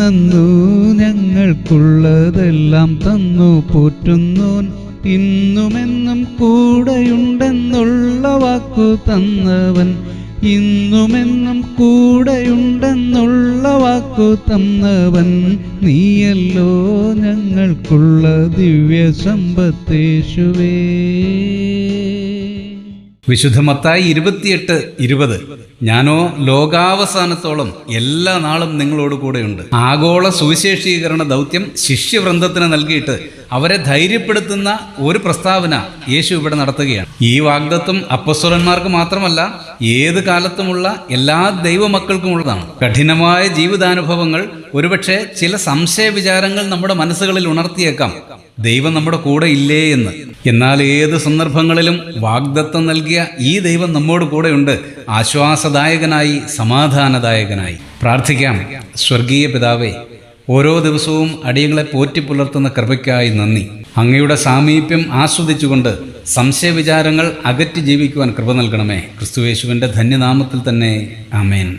നന്നു ഞങ്ങൾക്കുള്ളതെല്ലാം തന്നു പോറ്റുന്നോൻ, ഇന്നുമെന്നും കൂടെയുണ്ടെന്നുള്ള വാക്കു തന്നവൻ, ഇന്നുമെന്നും കൂടെയുണ്ടെന്നുള്ള വാക്കു തന്നവൻ, നീയല്ലോ ഞങ്ങൾക്കുള്ള ദിവ്യ സമ്പത്തേശുവേ. വിശുദ്ധ മത്തായി 28:20. ഞാനോ ലോകാവസാനത്തോളം എല്ലാ നാളും നിങ്ങളോട് കൂടെയുണ്ട്. ആഗോള സുവിശേഷീകരണ ദൗത്യം ശിഷ്യവൃന്ദത്തിന് നൽകിയിട്ട് അവരെ ധൈര്യപ്പെടുത്തുന്ന ഒരു പ്രസ്താവന യേശു ഇവിടെ നടത്തുകയാണ്. ഈ വാഗ്ദത്തം അപ്പസ്തലന്മാർക്ക് മാത്രമല്ല, ഏത് കാലത്തുമുള്ള എല്ലാ ദൈവമക്കൾക്കുമുള്ളതാണ്. കഠിനമായ ജീവിതാനുഭവങ്ങൾ, ഒരുപക്ഷെ ചില സംശയ വിചാരങ്ങൾ നമ്മുടെ മനസ്സുകളിൽ ഉണർത്തിയേക്കാം, ദൈവം നമ്മുടെ കൂടെ ഇല്ലേ എന്ന്. എന്നാൽ ഏത് സന്ദർഭങ്ങളിലും വാഗ്ദത്തം നൽകിയ ഈ ദൈവം നമ്മോട് കൂടെയുണ്ട്, ആശ്വാസദായകനായി, സമാധാനദായകനായി. പ്രാർത്ഥിക്കാം. സ്വർഗീയ പിതാവേ, ഓരോ ദിവസവും അടിയങ്ങളെ പോറ്റിപ്പുലർത്തുന്ന കൃപയ്ക്കായി നന്ദി. അങ്ങയുടെ സാമീപ്യം ആസ്വദിച്ചുകൊണ്ട് സംശയവിചാരങ്ങൾ അകറ്റി ജീവിക്കുവാൻ കൃപ നൽകണമേ. ക്രിസ്തുയേശുവിൻ്റെ ധന്യനാമത്തിൽ തന്നെ ആമേൻ.